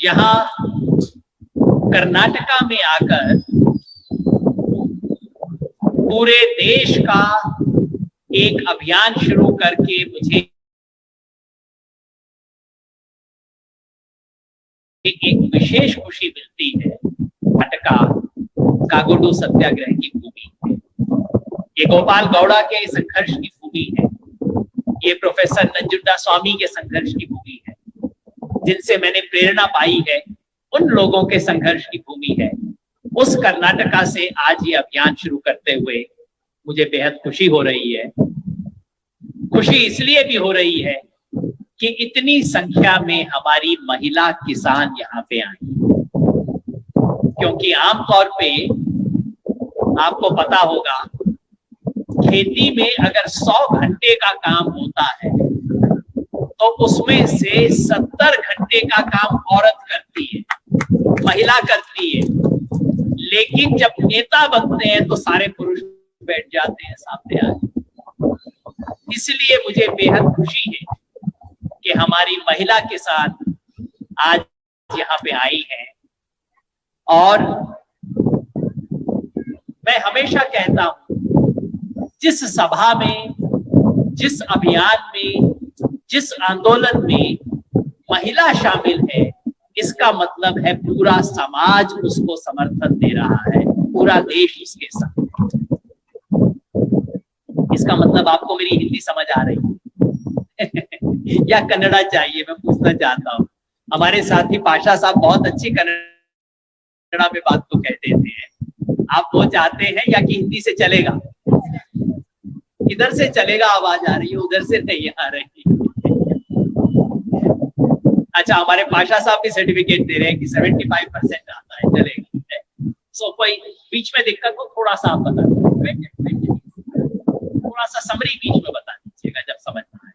यहाँ कर्नाटका में आकर पूरे देश का एक अभियान शुरू करके मुझे एक विशेष खुशी मिलती है। कर्नाटका कागोडू सत्याग्रह की भूमि है, ये गोपाल गौड़ा के संघर्ष की भूमि है, ये प्रोफेसर नंजुंडस्वामी के संघर्ष की भूमि है, जिनसे मैंने प्रेरणा पाई है, उन लोगों के संघर्ष की भूमि है। उस कर्नाटका से आज ये अभियान शुरू करते हुए मुझे बेहद खुशी हो रही है। खुशी इसलिए भी हो रही है कि इतनी संख्या में हमारी महिला किसान यहाँ पे आई, क्योंकि आमतौर पे आपको पता होगा खेती में अगर 100 घंटे का काम होता है तो उसमें से 70 घंटे का काम औरत करती है, महिला करती है। लेकिन जब नेता बनते हैं तो सारे पुरुष बैठ जाते हैं सामने आके। इसलिए मुझे बेहद खुशी है कि हमारी महिला किसान आज यहाँ पे आई है। और मैं हमेशा कहता हूं, जिस सभा में, जिस अभियान में, जिस आंदोलन में महिला शामिल है, इसका मतलब है पूरा समाज उसको समर्थन दे रहा है, पूरा देश उसके साथ। इसका मतलब आपको मेरी हिंदी समझ आ रही है या कन्नड़ा चाहिए? मैं पूछना चाहता हूँ। हमारे साथी पाशा साहब बहुत अच्छी कन्नड़ा में बात को कह देते हैं। आप वो चाहते हैं या कि हिंदी से चलेगा? इधर से चलेगा, आवाज आ रही है, उधर से नहीं आ रही। अच्छा, हमारे पाशा साहब भी सर्टिफिकेट दे रहे हैं कि 75% आता है, चलेगा। सो कोई बीच में दिक्कत हो थोड़ा सा आप बता दीजिए, थोड़ा सा समरी बीच में बता दीजिएगा जब समझ में आए।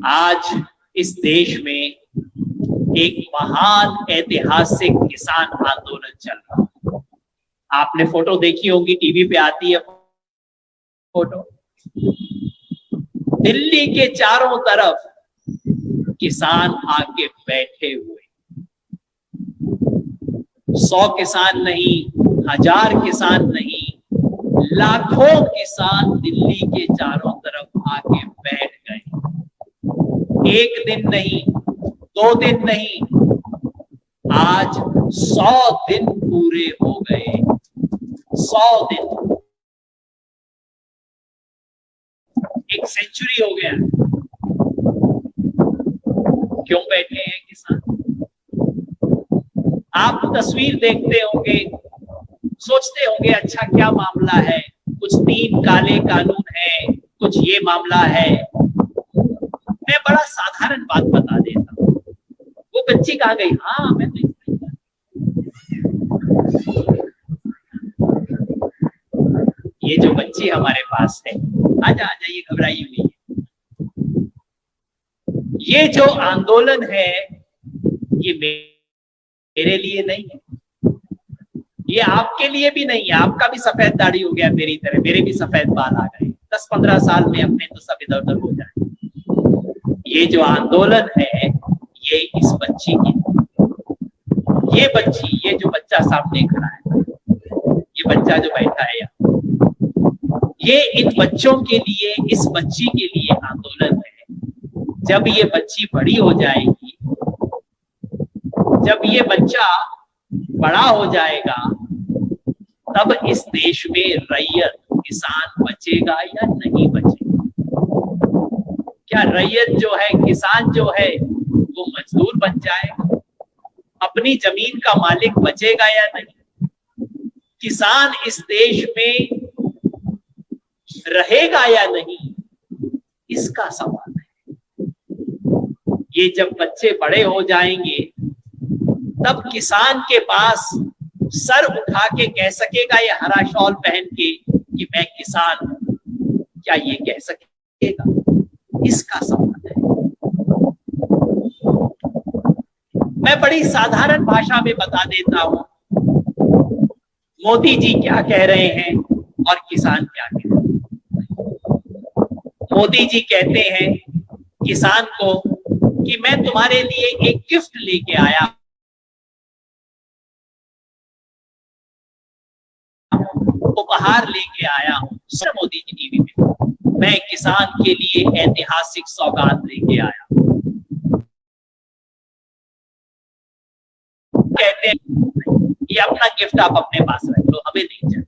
आज इस देश में एक महान ऐतिहासिक किसान आंदोलन चल रहा है। आपने फोटो देखी होगी, टीवी पे आती है फोटो। दिल्ली के चारों तरफ किसान आके बैठे हुए, 100 किसान नहीं, 1000 किसान नहीं, लाखों किसान दिल्ली के चारों तरफ आके बैठ गए। एक दिन नहीं, 2 दिन नहीं, आज 100 दिन पूरे हो गए। 100 दिन, एक सेंचुरी हो गया। क्यों बैठे हैं किसान? आप तस्वीर देखते होंगे, सोचते होंगे अच्छा क्या मामला है, कुछ 3 काले कानून है, कुछ ये मामला है। मैं बड़ा साधारण बात बता देता हूँ। वो बच्ची कहाँ गई? हाँ, मैं तो ये जो बच्ची हमारे पास है, आजा आजा, ये घबराई हुई है। ये जो आंदोलन है, ये मेरे लिए नहीं है, ये आपके लिए भी नहीं है। आपका भी सफेद दाढ़ी हो गया मेरी तरह, मेरे भी सफेद बाल आ गए। 10-15 साल में अपने तो सब इधर उधर हो जाए। ये जो आंदोलन है, ये इस बच्ची की, ये बच्ची, ये जो बच्चा सामने खड़ा है, ये बच्चा जो बैठा है यहाँ, ये इन बच्चों के लिए, इस बच्ची के लिए आंदोलन है। जब ये बच्ची बड़ी हो जाएगी, जब ये बच्चा बड़ा हो जाएगा, तब इस देश में रैयत, किसान बचेगा या नहीं बचेगा? क्या रैयत जो है, किसान जो है, वो मजदूर बन जाएगा? अपनी जमीन का मालिक बचेगा या नहीं? किसान इस देश में रहेगा या नहीं, इसका सवाल है। ये जब बच्चे बड़े हो जाएंगे, तब किसान के पास सर उठा के कह सकेगा, ये हरा शॉल पहन के, कि मैं किसान हूं, क्या ये कह सकेगा? इसका सवाल है। मैं बड़ी साधारण भाषा में बता देता हूं, मोदी जी क्या कह रहे हैं और किसान क्या कह रहे हैं। मोदी जी कहते हैं किसान को कि मैं तुम्हारे लिए एक गिफ्ट लेके आया, उपहार लेके आया हूं। सर मोदी जी टीवी में, मैं किसान के लिए ऐतिहासिक सौगात लेके आया। कहते हैं ये अपना गिफ्ट आप अपने पास रख लो, हमें नहीं चाहिए।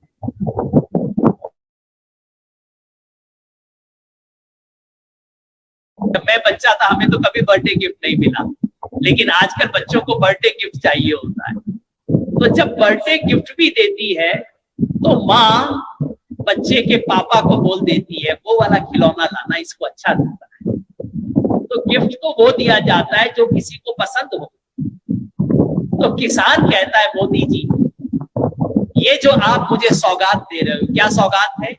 जब मैं बच्चा था हमें तो कभी बर्थडे गिफ्ट नहीं मिला, लेकिन आजकल बच्चों को बर्थडे गिफ्ट चाहिए होता है। तो जब बर्थडे गिफ्ट भी देती है तो माँ बच्चे के पापा को बोल देती है वो वाला खिलौना लाना, इसको अच्छा लगता है। तो गिफ्ट को वो दिया जाता है जो किसी को पसंद हो। तो किसान कहता है मोदी जी ये जो आप मुझे सौगात दे रहे हो, क्या सौगात है?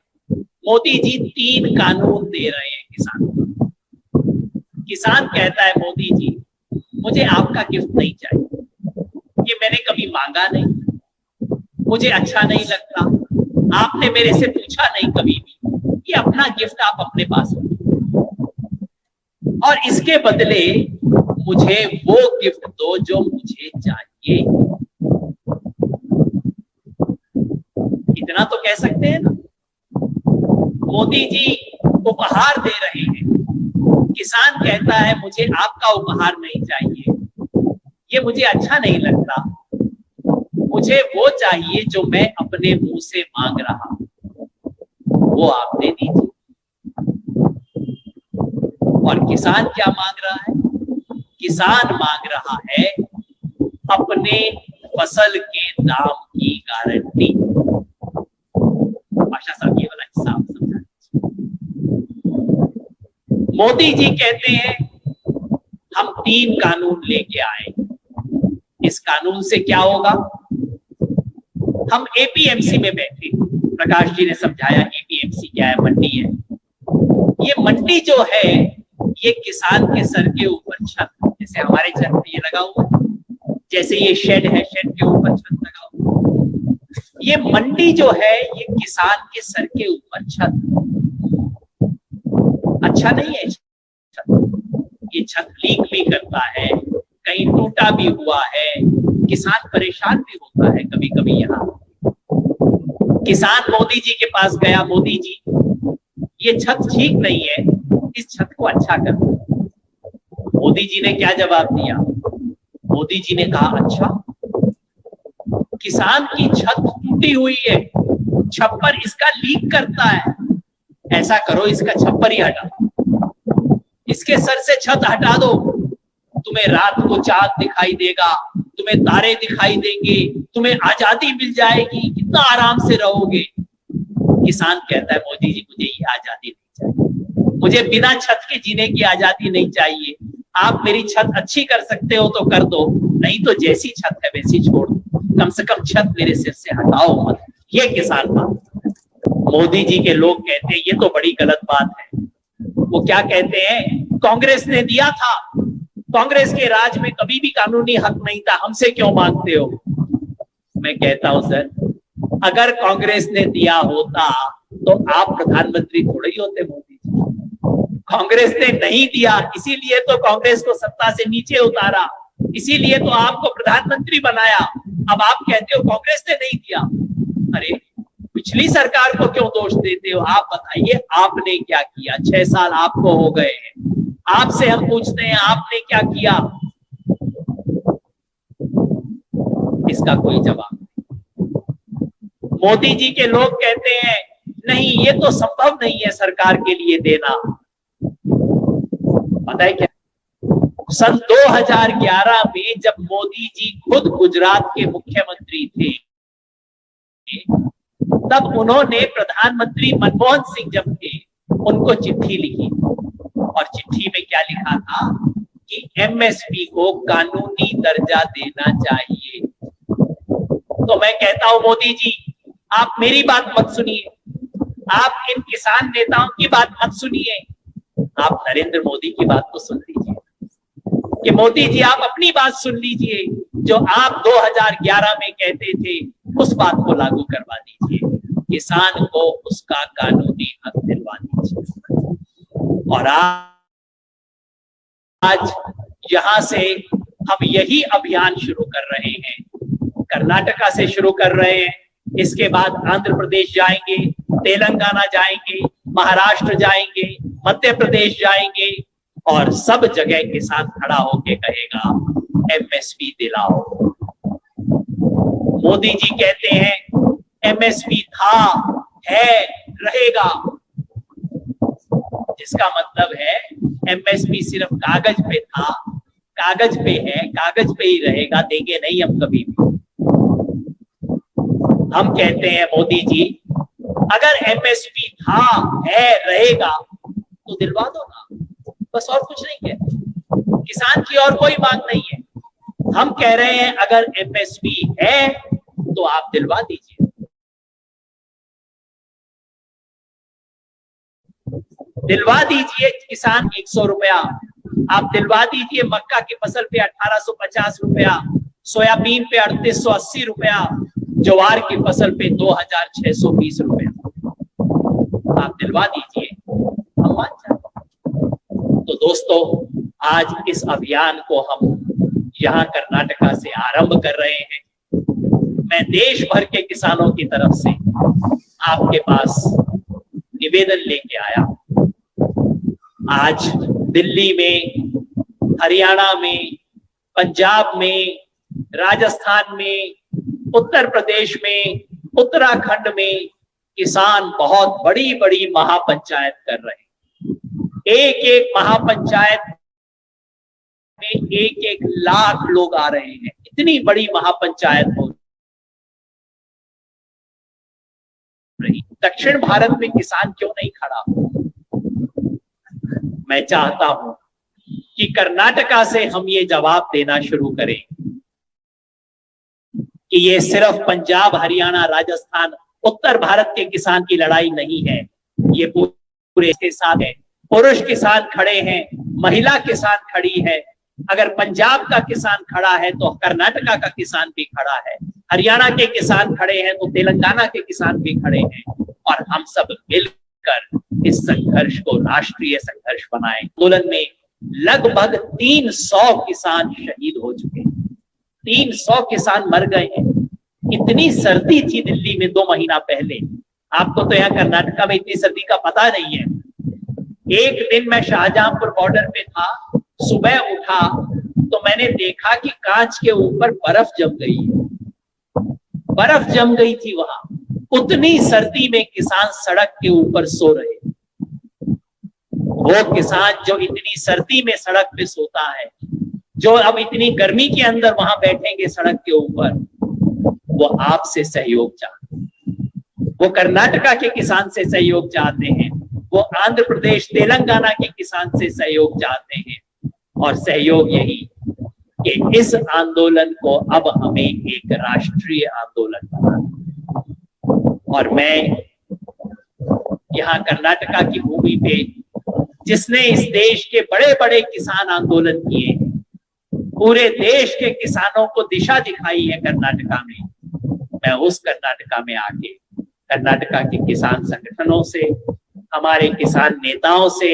मोदी जी 3 कानून दे रहे हैं किसान को। किसान कहता है मोदी जी मुझे आपका गिफ्ट नहीं चाहिए, ये मैंने कभी मांगा नहीं, मुझे अच्छा नहीं लगता, आपने मेरे से पूछा नहीं कभी भी, ये अपना गिफ्ट आप अपने पास रखो और इसके बदले मुझे वो गिफ्ट दो जो मुझे चाहिए। इतना तो कह सकते हैं ना। मोदी जी उपहार दे रहे हैं, किसान कहता है मुझे आपका उपहार नहीं चाहिए, ये मुझे अच्छा नहीं लगता, मुझे वो चाहिए जो मैं अपने मुंह से मांग रहा हूं, वो आप दे दीजिए। और किसान क्या मांग रहा है? किसान मांग रहा है अपने फसल के दाम की गारंटी। आशा साहब ये वाला हिस्सा आप समझा। मोदी जी कहते हैं हम 3 कानून लेके आए, इस कानून से क्या होगा? हम एपीएमसी में बैठे, प्रकाश जी ने समझाया एपीएमसी क्या है, मंडी है। ये मंडी जो है ये किसान के सर के ऊपर छत, जैसे हमारे छत पे ये लगा हुआ, जैसे ये शेड है, शेड के ऊपर छत लगा हुआ, ये मंडी जो है ये किसान के सर के ऊपर छत। अच्छा नहीं है छत, ये छत लीक भी करता है, कहीं टूटा भी हुआ है, किसान परेशान भी होता है कभी कभी। यहाँ किसान मोदी जी के पास गया, मोदी जी ये छत ठीक नहीं है, इस छत को अच्छा कर दो। मोदी जी ने क्या जवाब दिया? मोदी जी ने कहा अच्छा, किसान की छत टूटी हुई है, छप्पर इसका लीक करता है, ऐसा करो इसका छप्पर ही हटा, इसके सर से छत हटा दो, तुम्हें रात को चांद दिखाई देगा, तुम्हें तारे दिखाई देंगे, तुम्हें आजादी मिल जाएगी, कितना आराम से रहोगे। किसान कहता है मोदी जी मुझे ये आजादी नहीं चाहिए, मुझे बिना छत के जीने की आजादी नहीं चाहिए। आप मेरी छत अच्छी कर सकते हो तो कर दो, नहीं तो जैसी छत है वैसी छोड़ दो, कम से कम छत मेरे सिर से हटाओ मत। ये किसान बात। मोदी जी के लोग कहते हैं ये तो बड़ी गलत बात है। वो क्या कहते हैं? कांग्रेस ने दिया था, कांग्रेस के राज में कभी भी कानूनी हक नहीं था, हमसे क्यों मांगते हो? मैं कहता हूं सर, अगर कांग्रेस ने दिया होता तो आप प्रधानमंत्री थोड़े ही होते मोदी जी। कांग्रेस ने नहीं दिया, इसीलिए तो कांग्रेस को सत्ता से नीचे उतारा, इसीलिए तो आपको प्रधानमंत्री बनाया। अब आप कहते हो कांग्रेस ने नहीं दिया। अरे पिछली सरकार को क्यों दोष देते हो? आप बताइए आपने क्या किया? 6 साल आपको हो गए हैं, आपसे हम पूछते हैं आपने क्या किया? इसका कोई जवाब नहीं। मोदी जी के लोग कहते हैं नहीं ये तो संभव नहीं है सरकार के लिए देना। पता है क्या, सन 2011 में जब मोदी जी खुद गुजरात के मुख्यमंत्री थे, तब उन्होंने प्रधानमंत्री मनमोहन सिंह जब थे उनको चिट्ठी लिखी, और चिट्ठी में क्या लिखा था कि एमएसपी को कानूनी दर्जा देना चाहिए। तो मैं कहता हूं मोदी जी आप मेरी बात मत सुनिए, आप इन किसान नेताओं की बात मत सुनिए, आप नरेंद्र मोदी की बात तो सुन लीजिए कि मोदी जी आप अपनी बात सुन लीजिए, जो आप 2011 में कहते थे उस बात को लागू करवा दीजिए, किसान को उसका कानूनी हक दिलवा दीजिए। और आप आज यहां से हम यही अभियान शुरू कर रहे हैं। कर्नाटका से शुरू कर रहे हैं, इसके बाद आंध्र प्रदेश जाएंगे, तेलंगाना जाएंगे, महाराष्ट्र जाएंगे, मध्य प्रदेश जाएंगे और सब जगह किसान खड़ा होके कहेगा एमएसपी दिलाओ। मोदी जी कहते हैं एमएसपी था, है, रहेगा। इसका मतलब है एमएसपी सिर्फ कागज पे था, कागज पे है, कागज पे ही रहेगा, देंगे नहीं हम कभी भी। हम कहते हैं मोदी जी अगर एमएसपी था, है, रहेगा तो दिलवा दो ना, बस और कुछ नहीं कहते। किसान की और कोई मांग नहीं है। हम कह रहे हैं अगर एमएसपी है तो आप दिलवा दीजिए। दिलवा दीजिए किसान 100 रुपया, आप दिलवा दीजिए मक्का की फसल पे 1850 रुपया, सोयाबीन पे 3880 रुपया, ज्वार की फसल पे 2620 रुपया, आप दिलवा दीजिए, हम मान जाएंगे। तो दोस्तों, आज इस अभियान को हम यहाँ कर्नाटका से आरंभ कर रहे हैं। मैं देश भर के किसानों की तरफ से आपके पास निवेदन लेके आया। आज दिल्ली में, हरियाणा में, पंजाब में, राजस्थान में, उत्तर प्रदेश में, उत्तराखंड में किसान बहुत बड़ी बड़ी महापंचायत कर रहे हैं। एक एक महापंचायत में 1-1 लाख लोग आ रहे हैं। इतनी बड़ी महापंचायत हो रही। दक्षिण भारत में किसान क्यों नहीं खड़ा? मैं चाहता हूं कि कर्नाटका से हम ये जवाब देना शुरू करें कि ये सिर्फ पंजाब, हरियाणा, राजस्थान, उत्तर भारत के किसान की लड़ाई नहीं है, ये पूरे के साथ है। पुरुष किसान खड़े हैं, महिला किसान खड़ी है। अगर पंजाब का किसान खड़ा है तो कर्नाटका का किसान भी खड़ा है, हरियाणा के किसान खड़े हैं तो तेलंगाना के किसान भी खड़े हैं, और हम सब मिलकर इस संघर्ष को राष्ट्रीय संघर्ष बनाएं। आंदोलन में लगभग 300 किसान शहीद हो चुके हैं, 300 किसान मर गए हैं। इतनी सर्दी थी दिल्ली में 2 महीना पहले, आपको तो यहाँ कर्नाटका में इतनी सर्दी का पता नहीं है। एक दिन मैं शाहजहांपुर बॉर्डर पे था, सुबह उठा तो मैंने देखा कि कांच के ऊपर बर्फ जम गई है, बर्फ जम गई थी वहां। उतनी सर्दी में किसान सड़क के ऊपर सो रहे। वो किसान जो इतनी सर्दी में सड़क पे सोता है, जो अब इतनी गर्मी के अंदर वहां बैठेंगे सड़क के ऊपर, वो आपसे सहयोग चाहते हैं। वो कर्नाटका के किसान से सहयोग चाहते हैं, वो आंध्र प्रदेश, तेलंगाना के किसान से सहयोग चाहते हैं। और सहयोग यही कि इस आंदोलन को अब हमें एक राष्ट्रीय आंदोलन बनाना। और मैं यहाँ कर्नाटका की भूमि पे, जिसने इस देश के बड़े बड़े किसान आंदोलन किए, पूरे देश के किसानों को दिशा दिखाई है कर्नाटका में, मैं उस कर्नाटका में आके कर्नाटका के किसान संगठनों से, हमारे किसान नेताओं से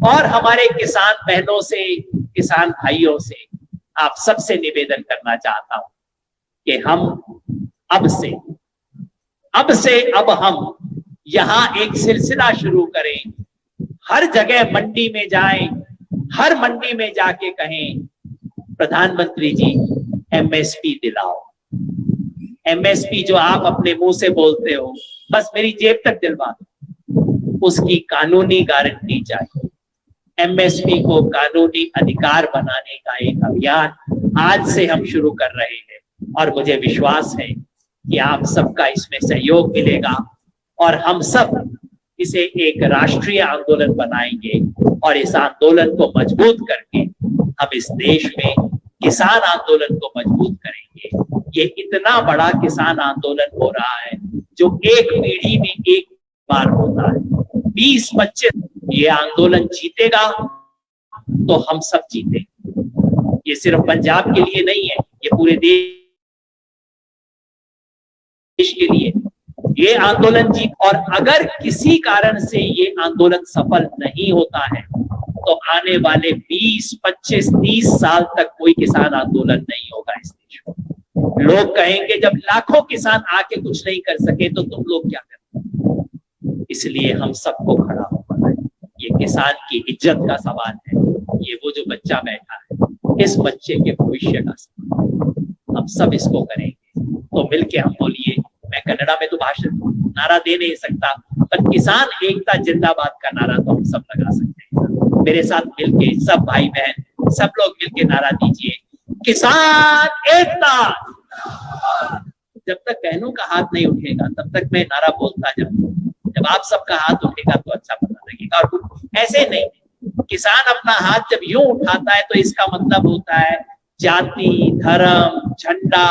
और हमारे किसान बहनों से, किसान भाइयों से, आप सबसे निवेदन करना चाहता हूं कि हम अब हम यहां एक सिलसिला शुरू करें। हर जगह मंडी में जाएं, हर मंडी में जाके कहें प्रधानमंत्री जी एमएसपी दिलाओ। एमएसपी जो आप अपने मुंह से बोलते हो, बस मेरी जेब तक दिलवा दो, उसकी कानूनी गारंटी चाहिए। एमएसपी को कानूनी अधिकार बनाने का एक अभियान आज से हम शुरू कर रहे हैं, और मुझे विश्वास है कि आप सबका इसमें सहयोग मिलेगा और हम सब इसे एक राष्ट्रीय आंदोलन बनाएंगे। और इस आंदोलन को मजबूत करके हम इस देश में किसान आंदोलन को मजबूत करेंगे। ये इतना बड़ा किसान आंदोलन हो रहा है जो एक पीढ़ी में एक बार होता है। 20-25 ये आंदोलन जीतेगा तो हम सब जीतेंगे। ये सिर्फ पंजाब के लिए नहीं है, ये पूरे देश के लिए ये आंदोलन जीत। और अगर किसी कारण से ये आंदोलन सफल नहीं होता है तो आने वाले 20, 25, 30 साल तक कोई किसान आंदोलन नहीं होगा इस देश में। लोग कहेंगे जब लाखों किसान आके कुछ नहीं कर सके तो तुम लोग क्या करोगे। इसलिए हम सबको खड़ा होना है। ये किसान की इज्जत का सवाल है। ये वो जो बच्चा बैठा है, इस बच्चे के भविष्य का सवाल है। हम सब इसको करेंगे तो मिलके हम बोलिए, मैं कन्नड़ा में तो भाषण नारा दे नहीं सकता, पर किसान एकता जिंदाबाद का नारा तो हम सब लगा सकते हैं। मेरे साथ मिलके सब भाई बहन सब लोग मिलके नारा दीजिए, किसान एकता। जब तक बहनों का हाथ नहीं उठेगा तब तक मैं नारा बोलता जाऊंगा। जब आप सबका हाथ उठेगा तो अच्छा पता लगेगा। और ऐसे नहीं, किसान अपना हाथ जब यूं उठाता है तो इसका मतलब होता है जाति, धर्म, झंडा,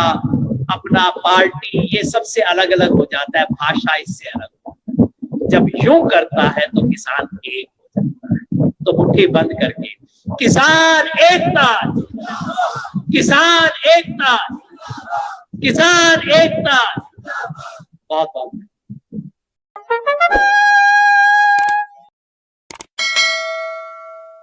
अपना पार्टी, ये सबसे अलग अलग हो जाता है, भाषा इससे अलग होता है। जब यूं करता है तो किसान एक हो जाता है। तो मुट्ठी बंद करके किसान एकता, किसान एकता, किसान एकता। बहुत बहुत